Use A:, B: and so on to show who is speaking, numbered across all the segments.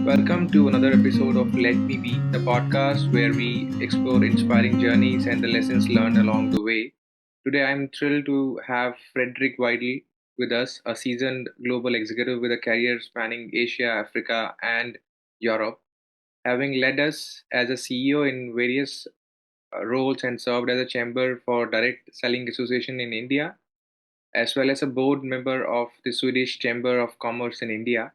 A: Welcome to another episode of Let Me Be, the podcast where we explore inspiring journeys and the lessons learned along the way. Today, I'm thrilled to have Frederic Widell with us, a seasoned global executive with a career spanning Asia, Africa, and Europe. Having led us as a CEO in various roles and served as a chamber for direct selling association in India, as well as a board member of the Swedish Chamber of Commerce in India.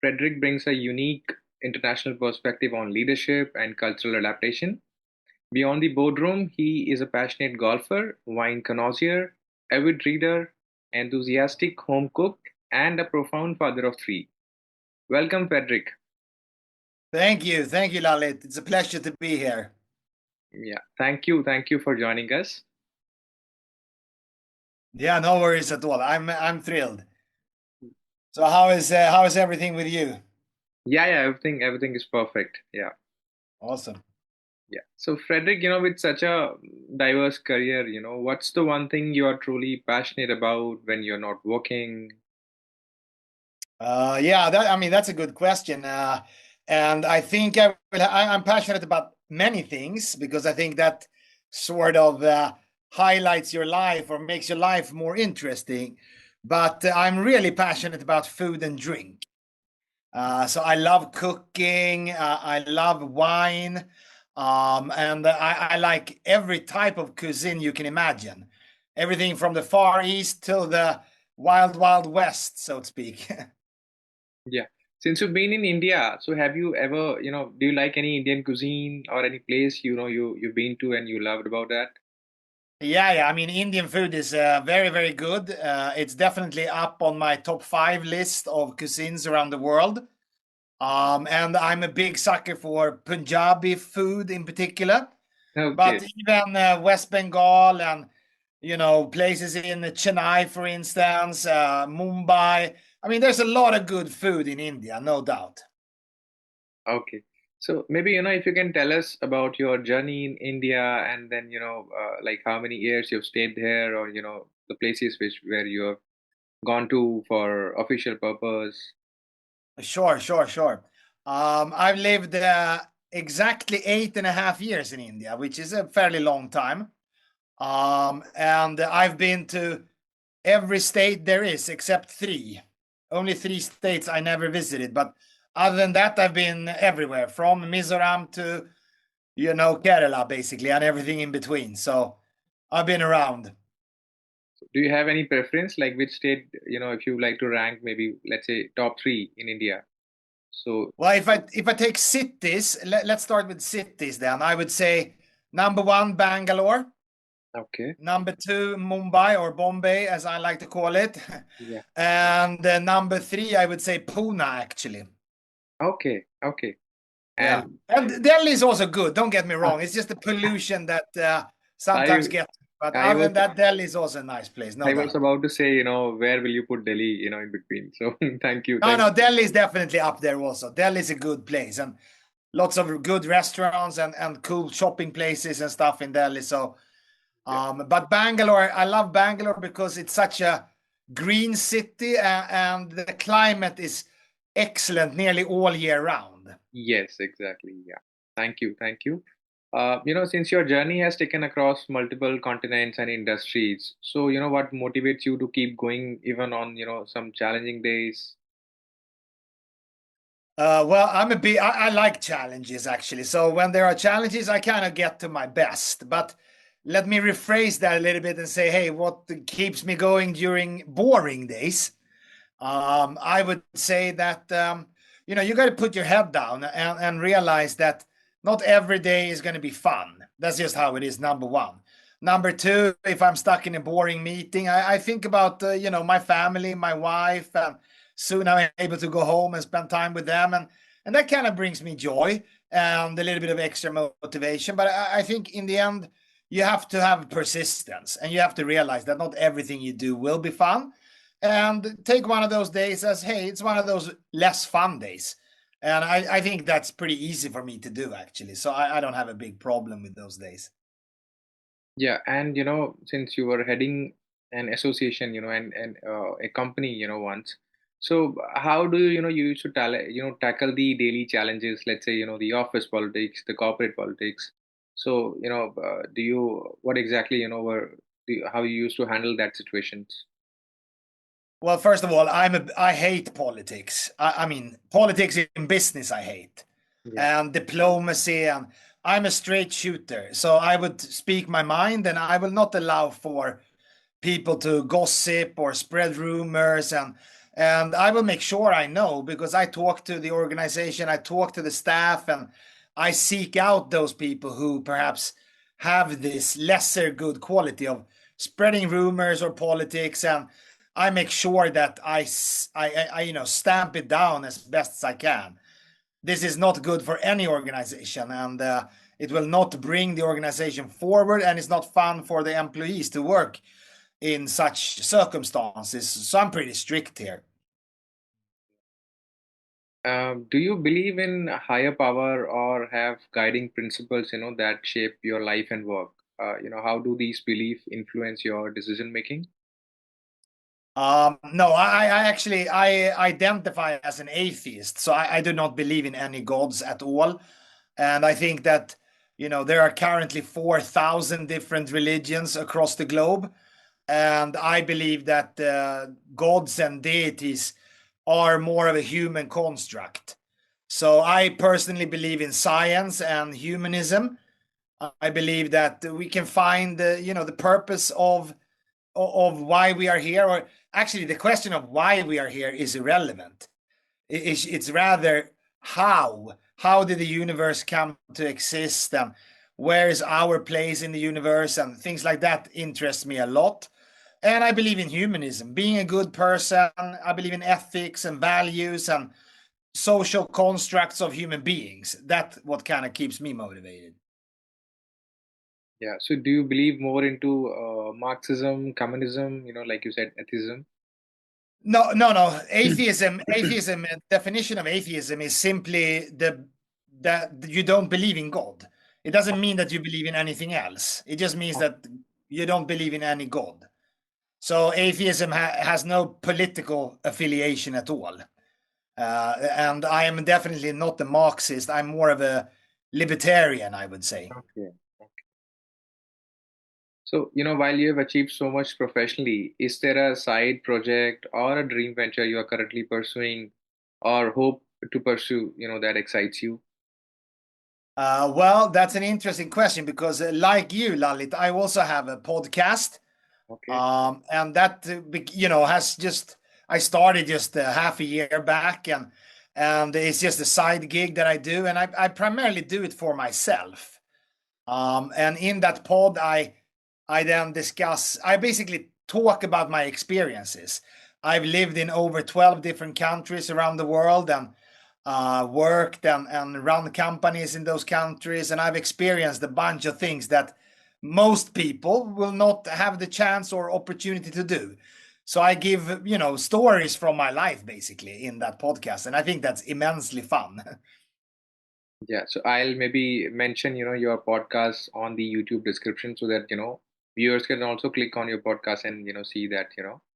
A: Frederick brings a unique international perspective on leadership and cultural adaptation. Beyond the boardroom, he is a passionate golfer, wine connoisseur, avid reader, enthusiastic home cook, and a profound father of three. Welcome, Frederick.
B: Thank you, Lalit. It's a pleasure to be here.
A: Yeah, thank you for joining us.
B: Yeah, no worries at all. I'm thrilled. So how is everything with you?
A: Yeah, everything is perfect. Yeah.
B: Awesome.
A: Yeah. So, Frederick, with such a diverse career, what's the one thing you are truly passionate about when you're not working?
B: Yeah, that's a good question. And I think I'm passionate about many things because I think that sort of highlights your life or makes your life more interesting. But I'm really passionate about food and drink. So I love cooking. I love wine, and I like every type of cuisine you can imagine. Everything from the Far East to the wild, wild West, so to speak.
A: Yeah. Since you've been in India, so have you ever, do you like any Indian cuisine or any place, you've been to and you loved about that?
B: Yeah. I mean, Indian food is very, very good. It's definitely up on my top five list of cuisines around the world. And I'm a big sucker for Punjabi food in particular.
A: Okay.
B: But even West Bengal and places in Chennai, for instance, Mumbai. I mean, there's a lot of good food in India, no doubt.
A: Okay. So maybe, if you can tell us about your journey in India and then, like how many years you've stayed there or, the places where you have gone to for official purpose.
B: Sure. I've lived exactly 8.5 years in India, which is a fairly long time. And I've been to every state there is except three. Only three states I never visited, but other than that, I've been everywhere from Mizoram to Kerala basically, and everything in between. So I've been around.
A: Do you have any preference, like which state, if you like to rank maybe, let's say, top three in India? So,
B: Well, if I take cities, let's start with cities then. I would say number one, Bangalore.
A: okay.
B: Number two, Mumbai or Bombay, as I like to call it.
A: Yeah.
B: And number three, I would say Pune, actually.
A: Okay.
B: Yeah.
A: And
B: And Delhi is also good. Don't get me
A: uh,
B: wrong. It's just the pollution that
A: I
B: sometimes gets. But
A: I
B: other
A: was
B: than that, Delhi is also a nice place, no
A: I was
B: doubt.
A: about to say, where will you put Delhi, in between? So
B: No,
A: thank
B: no, Delhi is definitely up there also. Delhi is a good place and lots of good restaurants and cool shopping places and stuff in Delhi. So,
A: yeah.
B: but Bangalore, I love Bangalore because it's such a green city and the climate is excellent nearly all year round.
A: Yes, exactly. Yeah. Thank you. Since your journey has taken across multiple continents and industries, so what motivates you to keep going even on, some challenging days?
B: Well, I like challenges actually. So when there are challenges, I kind of get to my best. But let me rephrase that a little bit and say, hey, what keeps me going during boring days? I would say that you got to put your head down and realize that not every day is going to be fun. That's just how it is. Number one. Number two, if I'm stuck in a boring meeting, I think about my family, my wife, and soon I'm able to go home and spend time with them, and that kind of brings me joy and a little bit of extra motivation. But I think in the end, you have to have persistence, and you have to realize that not everything you do will be fun and take one of those days as, hey, it's one of those less fun days. And I think that's pretty easy for me to do, actually. So I don't have a big problem with those days.
A: Yeah, and since you were heading an association, and a company, once, So how do you, you used to tackle the daily challenges, let's say, the office politics, the corporate politics. So, do you, what exactly, how you used to handle that situations?
B: Well, first of all, I hate politics. I mean, politics in business I hate,
A: Yeah.
B: and diplomacy, and I'm a straight shooter. So I would speak my mind, and I will not allow for people to gossip or spread rumors, and I will make sure I know, because I talk to the organization, I talk to the staff, and I seek out those people who perhaps have this lesser good quality of spreading rumors or politics, and I make sure that I stamp it down as best as I can. This is not good for any organization, and it will not bring the organization forward, and it's not fun for the employees to work in such circumstances. So I'm pretty strict here.
A: Do you believe in higher power or have guiding principles, that shape your life and work? How do these beliefs influence your decision making?
B: No, I actually I identify as an atheist, so I do not believe in any gods at all, and I think that there are currently 4,000 different religions across the globe, and I believe that gods and deities are more of a human construct. So I personally believe in science and humanism. I believe that we can find the purpose of why we are here, or actually the question of why we are here is irrelevant. It's rather how did the universe come to exist, and where is our place in the universe, and things like that interest me a lot. And I believe in humanism, being a good person. I believe in ethics and values and social constructs of human beings. That's what kind of keeps me motivated.
A: Yeah. So do you believe more into Marxism, communism, like you said, atheism?
B: No, no, no. Atheism. Definition of atheism is simply the that you don't believe in God. It doesn't mean that you believe in anything else. It just means that you don't believe in any God. So atheism has no political affiliation at all. And I am definitely not a Marxist. I'm more of a libertarian, I would say.
A: Okay. So, while you have achieved so much professionally, is there a side project or a dream venture you are currently pursuing or hope to pursue, that excites you?
B: Well, that's an interesting question because, like you, Lalit, I also have a podcast,
A: Okay.
B: and that has just I started just half a year back, and it's just a side gig that I do, and I primarily do it for myself. And in that pod, I then discuss. I basically talk about my experiences. I've lived in over 12 different countries around the world, and worked and run companies in those countries, and I've experienced a bunch of things that most people will not have the chance or opportunity to do. So I give stories from my life basically in that podcast, and I think that's immensely fun.
A: Yeah. So I'll maybe mention, your podcast on the YouTube description so that, viewers can also click on your podcast and, see that,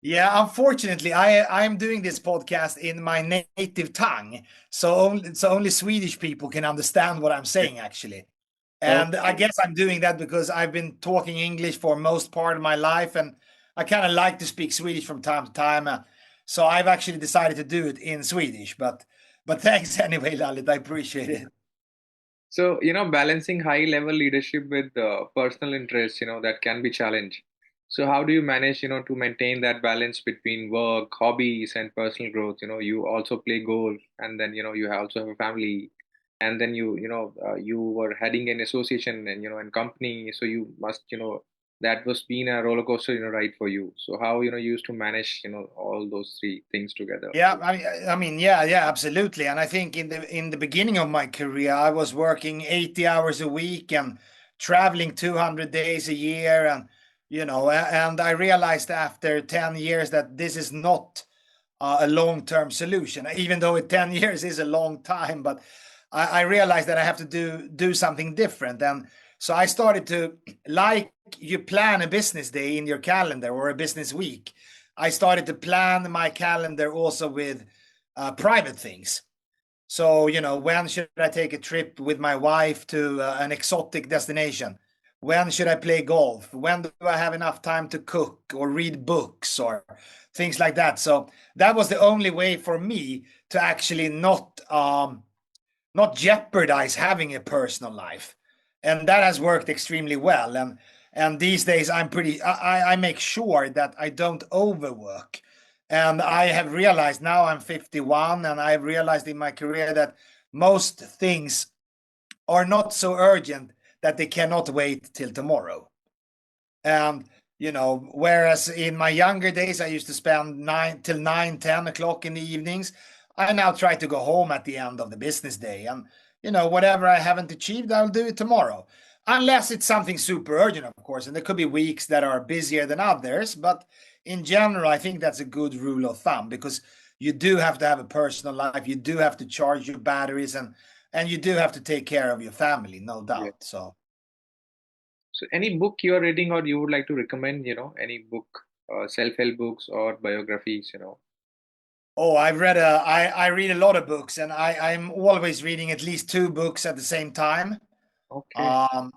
B: Yeah, unfortunately, I'm doing this podcast in my native tongue, so only Swedish people can understand what I'm saying actually. And I
A: Okay.
B: guess I'm doing that because I've been talking English for most part of my life, and I kind of like to speak Swedish from time to time. So I've actually decided to do it in Swedish. But thanks anyway, Lalit. I appreciate it.
A: So, balancing high level leadership with personal interests, that can be challenge. So how do you manage, to maintain that balance between work, hobbies, and personal growth? You also play golf, and then, you also have a family, and then you were heading an association and, and company. So you must, that was been a roller coaster, ride for you. So how, you used to manage, all those three things together?
B: Yeah, I mean, yeah, absolutely. And I think in the beginning of my career, I was working 80 hours a week and traveling 200 days a year, and and I realized after 10 years that this is not a long-term solution, even though 10 years is a long time. But I realized that I have to do something different. And so I started to, like you plan a business day in your calendar or a business week, I started to plan my calendar also with private things. So, when should I take a trip with my wife to an exotic destination? When should I play golf? When do I have enough time to cook or read books or things like that? So that was the only way for me to actually not jeopardize having a personal life, and that has worked extremely well. And these days I make sure that I don't overwork. And I have realized, now I'm 51, and I've realized in my career that most things are not so urgent that they cannot wait till tomorrow. And whereas in my younger days I used to spend 9 till 9, 10 o'clock in the evenings, I now try to go home at the end of the business day. And whatever I haven't achieved, I'll do it tomorrow. Unless it's something super urgent, of course. And there could be weeks that are busier than others. But in general, I think that's a good rule of thumb, because you do have to have a personal life. You do have to charge your batteries, and you do have to take care of your family, no
A: Yeah.
B: doubt. So
A: So any book you are reading or you would like to recommend, any book, self-help books or biographies,
B: Oh, I read a lot of books, and I'm always reading at least two books at the same time.
A: Okay.
B: Um,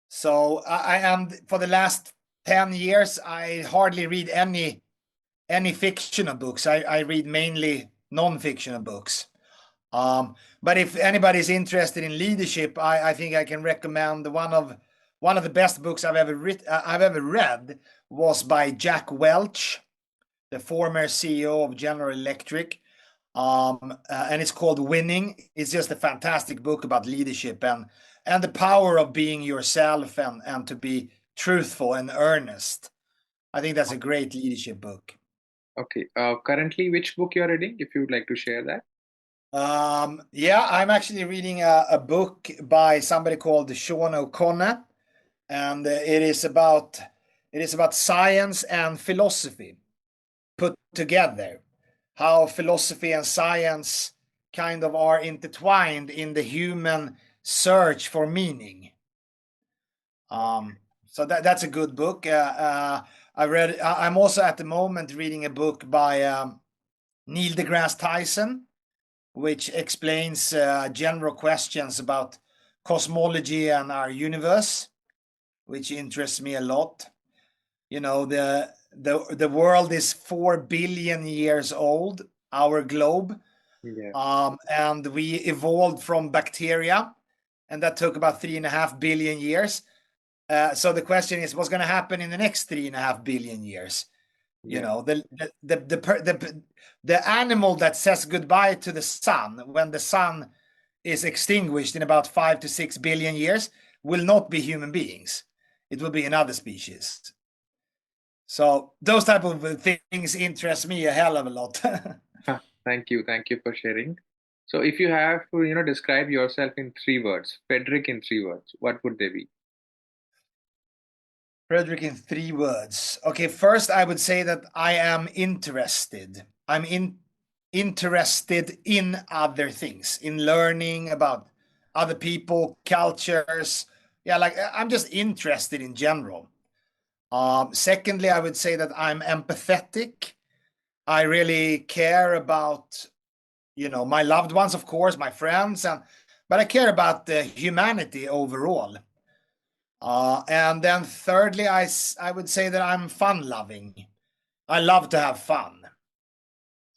B: so I am, for the last 10 years, I hardly read any fictional books. I read mainly non-fictional books. But if anybody's interested in leadership, I think I can recommend one of the best books I've ever read was by Jack Welch, the former CEO of General Electric. And it's called Winning. It's just a fantastic book about leadership and the power of being yourself, and to be truthful and earnest. I think that's a great leadership book.
A: Okay. Currently, which book you are reading, if you would like to share that?
B: Yeah, I'm actually reading a book by somebody called Sean O'Connor, and it is about science and philosophy put together. How philosophy and science kind of are intertwined in the human search for meaning. Um, so that's a good book. I'm also at the moment reading a book by Neil deGrasse Tyson, which explains general questions about cosmology and our universe, which interests me a lot. The world is 4 billion years old, our globe.
A: Yeah.
B: And we evolved from bacteria, and that took about 3.5 billion years. So the question is, what's going to happen in the next 3.5 billion years? You
A: Yeah.
B: know, the animal that says goodbye to the sun when the sun is extinguished in about 5 to 6 billion years will not be human beings. It will be another species. So those type of things interest me a hell of a lot.
A: Thank you. Thank you for sharing. So if you have to, describe yourself in 3 words, Frederick in 3 words, what would they be?
B: Frederick, in 3 words. Okay, first I would say that I am interested. Interested in other things, in learning about other people, cultures. Yeah, like I'm just interested in general. Secondly, I would say that I'm empathetic. I really care about, my loved ones, of course, my friends, but I care about the humanity overall. And then thirdly, I would say that I'm fun loving. I love to have fun.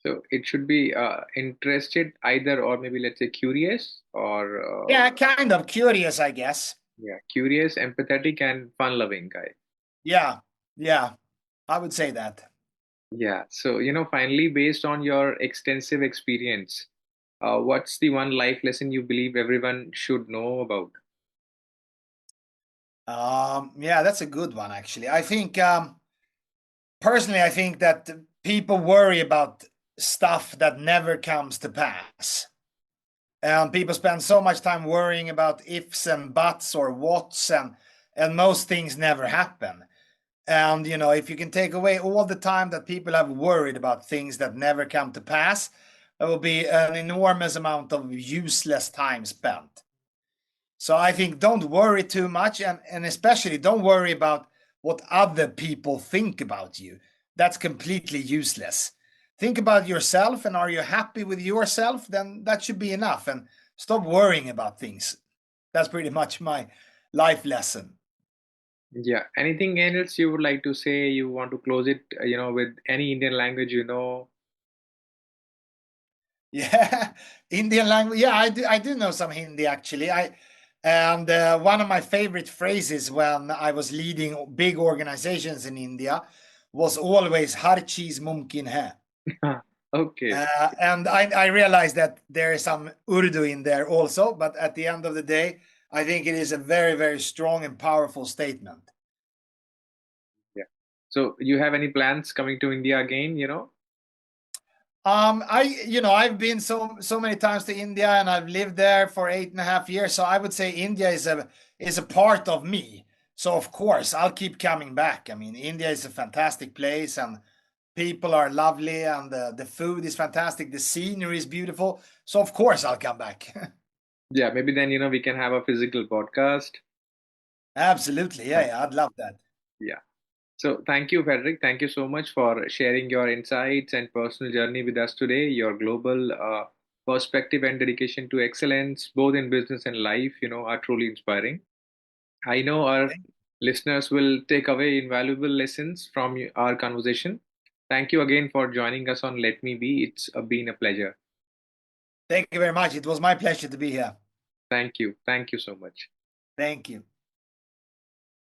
A: So it should be interested either, or maybe let's say curious, or
B: Yeah, kind of curious, I guess.
A: yeah, curious, empathetic, and fun-loving guy.
B: Yeah, yeah, I would say that.
A: Yeah. So, finally, based on your extensive experience, what's the one life lesson you believe everyone should know about?
B: Yeah, that's a good one, actually. I think, personally, I think that people worry about stuff that never comes to pass. And people spend so much time worrying about ifs and buts or whats, and most things never happen. And if you can take away all the time that people have worried about things that never come to pass, there will be an enormous amount of useless time spent. So I think don't worry too much, and especially don't worry about what other people think about you. that's completely useless. Think about yourself, and are you happy with yourself? Then that should be enough. And stop worrying about things. That's pretty much my life lesson.
A: Yeah. Anything else you would like to say? You want to close it, with any Indian language,
B: Yeah, Indian language. Yeah, I do know some Hindi actually. And one of my favorite phrases when I was leading big organizations in India was always "Har cheez mumkin hai."
A: Okay.
B: And I realized that there is some Urdu in there also, but at the end of the day, I think it is a very, very strong and powerful statement.
A: Yeah. So you have any plans coming to India again,
B: I've been so many times to India, and I've lived there for 8.5 years. So I would say India is a part of me. So of course I'll keep coming back. I mean, India is a fantastic place, and people are lovely, and the food is fantastic. The scenery is beautiful. So of course I'll come back.
A: Yeah, maybe then, we can have a physical podcast.
B: Absolutely, yeah,
A: Thank
B: yeah, I'd love that.
A: Yeah. So thank you, Frederick. Thank you so much for sharing your insights and personal journey with us today. Your global perspective and dedication to excellence, both in business and life, are truly inspiring. I know our listeners will take away invaluable lessons from our conversation. Thank you again for joining us on Let Me Be. It's been a pleasure.
B: Thank you very much. It was my pleasure to be here.
A: Thank you. Thank you so much.
B: Thank you.